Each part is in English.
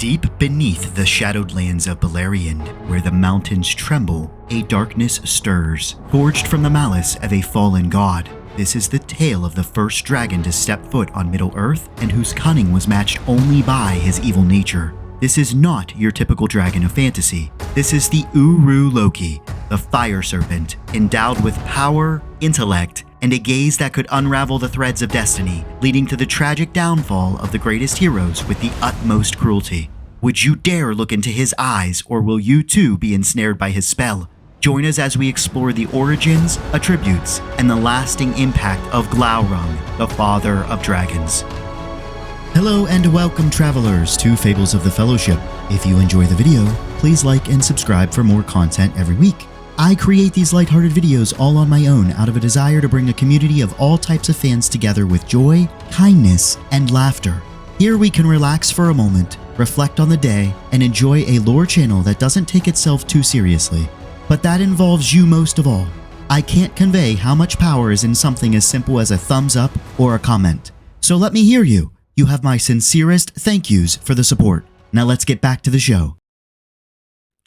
Deep beneath the shadowed lands of Beleriand, where the mountains tremble, a darkness stirs, forged from the malice of a fallen god. This is the tale of the first dragon to step foot on Middle-earth, and whose cunning was matched only by his evil nature. This is not your typical dragon of fantasy. This is the Uruloki, the Fire Serpent, endowed with power, intellect, and a gaze that could unravel the threads of destiny, leading to the tragic downfall of the greatest heroes with the utmost cruelty. Would you dare look into his eyes, or will you too be ensnared by his spell? Join us as we explore the origins, attributes, and the lasting impact of Glaurung, the father of dragons. Hello and welcome, travelers, to Fables of the Fellowship. If you enjoy the video, please like and subscribe for more content every week. I create these lighthearted videos all on my own out of a desire to bring a community of all types of fans together with joy, kindness, and laughter. Here we can relax for a moment, reflect on the day, and enjoy a lore channel that doesn't take itself too seriously. But that involves you most of all. I can't convey how much power is in something as simple as a thumbs up or a comment. So let me hear you. You have my sincerest thank yous for the support. Now let's get back to the show.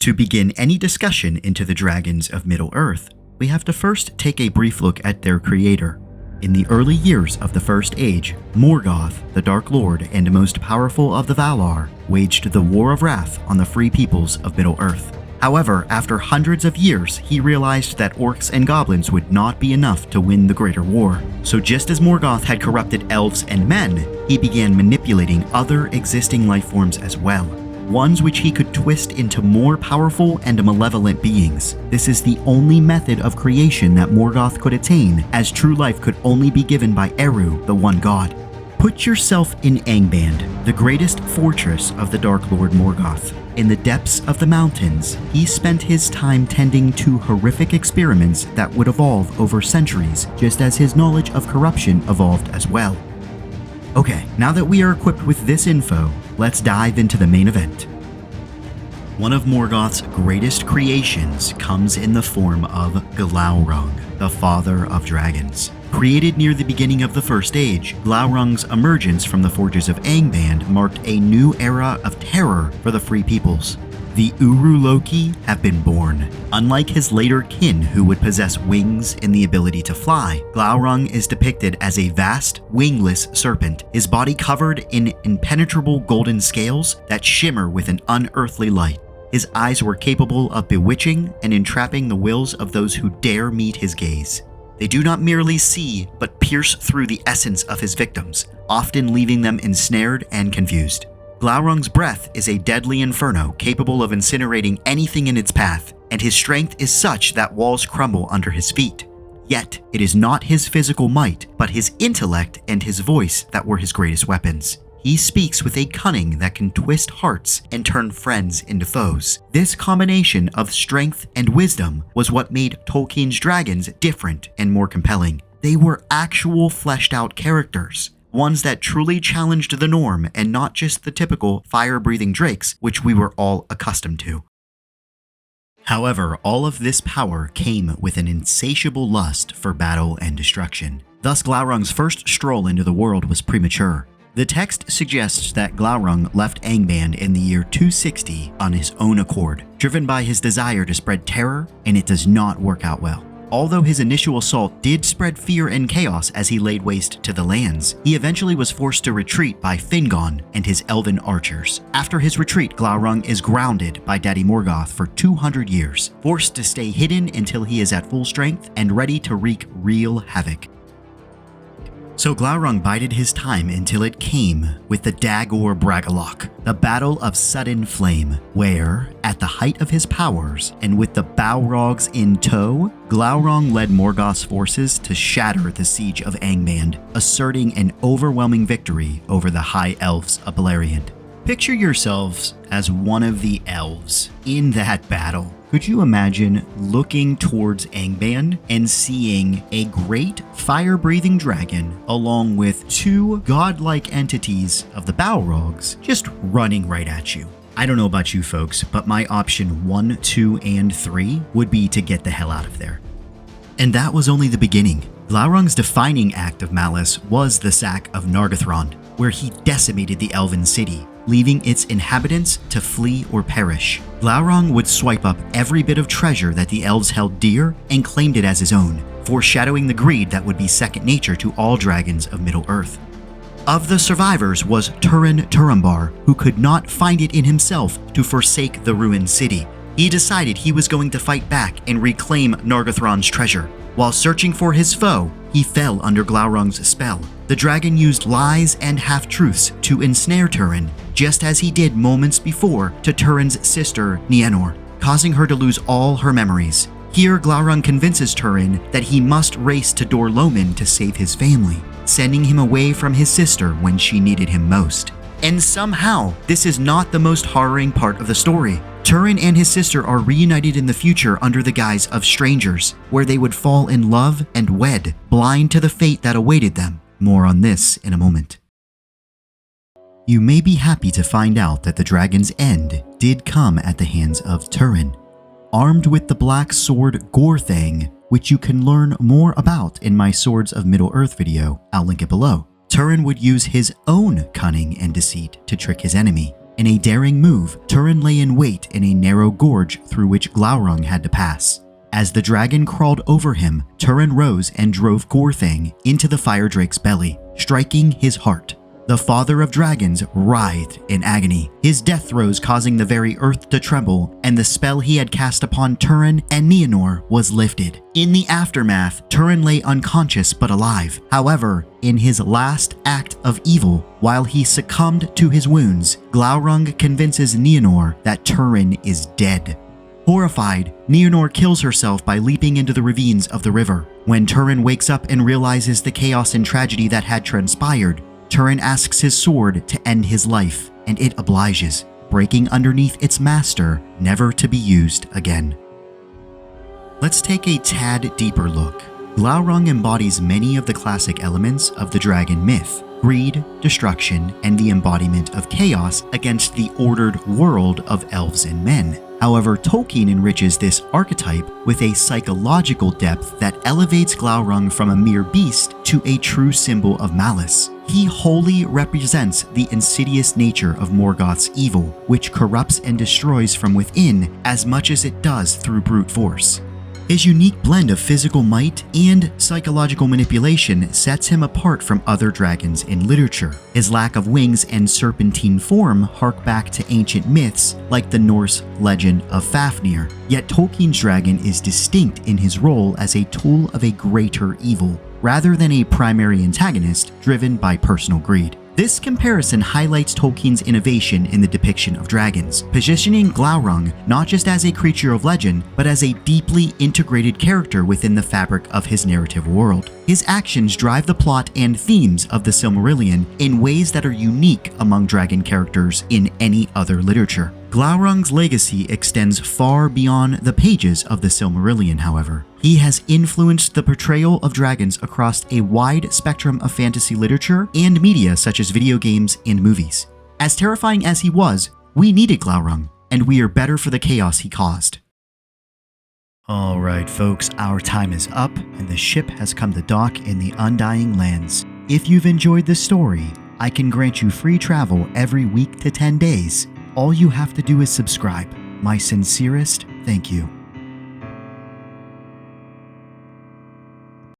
To begin any discussion into the dragons of Middle-earth, we have to first take a brief look at their creator. In the early years of the First Age, Morgoth, the Dark Lord and most powerful of the Valar, waged the War of Wrath on the free peoples of Middle-earth. However, after hundreds of years, he realized that orcs and goblins would not be enough to win the greater war. So just as Morgoth had corrupted elves and men, he began manipulating other existing life forms as well, ones which he could twist into more powerful and malevolent beings. This is the only method of creation that Morgoth could attain, as true life could only be given by Eru, the one god. Put yourself in Angband, the greatest fortress of the Dark Lord Morgoth. In the depths of the mountains, he spent his time tending to horrific experiments that would evolve over centuries, just as his knowledge of corruption evolved as well. Okay, now that we are equipped with this info, let's dive into the main event. One of Morgoth's greatest creations comes in the form of Glaurung, the father of dragons. Created near the beginning of the First Age, Glaurung's emergence from the forges of Angband marked a new era of terror for the free peoples. The Uruloki have been born. Unlike his later kin who would possess wings and the ability to fly, Glaurung is depicted as a vast, wingless serpent, his body covered in impenetrable golden scales that shimmer with an unearthly light. His eyes were capable of bewitching and entrapping the wills of those who dare meet his gaze. They do not merely see, but pierce through the essence of his victims, often leaving them ensnared and confused. Glaurung's breath is a deadly inferno capable of incinerating anything in its path, and his strength is such that walls crumble under his feet. Yet, it is not his physical might, but his intellect and his voice that were his greatest weapons. He speaks with a cunning that can twist hearts and turn friends into foes. This combination of strength and wisdom was what made Tolkien's dragons different and more compelling. They were actual fleshed-out characters, ones that truly challenged the norm and not just the typical fire-breathing drakes which we were all accustomed to. However, all of this power came with an insatiable lust for battle and destruction. Thus, Glaurung's first stroll into the world was premature. The text suggests that Glaurung left Angband in the year 260 on his own accord, driven by his desire to spread terror, and it does not work out well. Although his initial assault did spread fear and chaos as he laid waste to the lands, he eventually was forced to retreat by Fingon and his elven archers. After his retreat, Glaurung is grounded by Daddy Morgoth for 200 years, forced to stay hidden until he is at full strength and ready to wreak real havoc. So Glaurung bided his time until it came with the Dagor Bragollach, the Battle of Sudden Flame, where, at the height of his powers and with the Balrogs in tow, Glaurung led Morgoth's forces to shatter the siege of Angband, asserting an overwhelming victory over the High Elves of Beleriand. Picture yourselves as one of the elves in that battle. Could you imagine looking towards Angband and seeing a great fire-breathing dragon along with two godlike entities of the Balrogs just running right at you? I don't know about you folks, but my option 1, 2, and 3 would be to get the hell out of there. And that was only the beginning. Glaurung's defining act of malice was the sack of Nagothrond, where he decimated the elven city. leaving its inhabitants to flee or perish. Glaurung would swipe up every bit of treasure that the elves held dear and claimed it as his own, foreshadowing the greed that would be second nature to all dragons of Middle-earth. Of the survivors was Turin Turambar, who could not find it in himself to forsake the ruined city. He decided he was going to fight back and reclaim Nagothrond's treasure. While searching for his foe, he fell under Glaurung's spell. The dragon used lies and half-truths to ensnare Turin, just as he did moments before to Turin's sister Nienor, causing her to lose all her memories. Here, Glaurung convinces Turin that he must race to Dor Lomin to save his family, sending him away from his sister when she needed him most. And somehow, this is not the most harrowing part of the story. Turin and his sister are reunited in the future under the guise of strangers, where they would fall in love and wed, blind to the fate that awaited them. More on this in a moment. You may be happy to find out that the dragon's end did come at the hands of Turin. Armed with the black sword Gorthang, which you can learn more about in my Swords of Middle-earth video, I'll link it below, Turin would use his own cunning and deceit to trick his enemy. In a daring move, Turin lay in wait in a narrow gorge through which Glaurung had to pass. As the dragon crawled over him, Turin rose and drove Gorthang into the fire drake's belly, striking his heart. The father of dragons writhed in agony, his death throes causing the very earth to tremble, and the spell he had cast upon Turin and Nienor was lifted. In the aftermath, Turin lay unconscious but alive. However, in his last act of evil, while he succumbed to his wounds, Glaurung convinces Nienor that Turin is dead. Horrified, Nienor kills herself by leaping into the ravines of the river. When Turin wakes up and realizes the chaos and tragedy that had transpired, Turin asks his sword to end his life, and it obliges, breaking underneath its master, never to be used again. Let's take a tad deeper look. Glaurung embodies many of the classic elements of the dragon myth: greed, destruction, and the embodiment of chaos against the ordered world of elves and men. However, Tolkien enriches this archetype with a psychological depth that elevates Glaurung from a mere beast to a true symbol of malice. He wholly represents the insidious nature of Morgoth's evil, which corrupts and destroys from within as much as it does through brute force. His unique blend of physical might and psychological manipulation sets him apart from other dragons in literature. His lack of wings and serpentine form hark back to ancient myths like the Norse legend of Fafnir, yet Tolkien's dragon is distinct in his role as a tool of a greater evil, rather than a primary antagonist driven by personal greed. This comparison highlights Tolkien's innovation in the depiction of dragons, positioning Glaurung not just as a creature of legend, but as a deeply integrated character within the fabric of his narrative world. His actions drive the plot and themes of the Silmarillion in ways that are unique among dragon characters in any other literature. Glaurung's legacy extends far beyond the pages of the Silmarillion, however. He has influenced the portrayal of dragons across a wide spectrum of fantasy literature and media such as video games and movies. As terrifying as he was, we needed Glaurung, and we are better for the chaos he caused. Alright folks, our time is up, and the ship has come to dock in the Undying Lands. If you've enjoyed this story, I can grant you free travel every week to 10 days. All you have to do is subscribe. My sincerest thank you.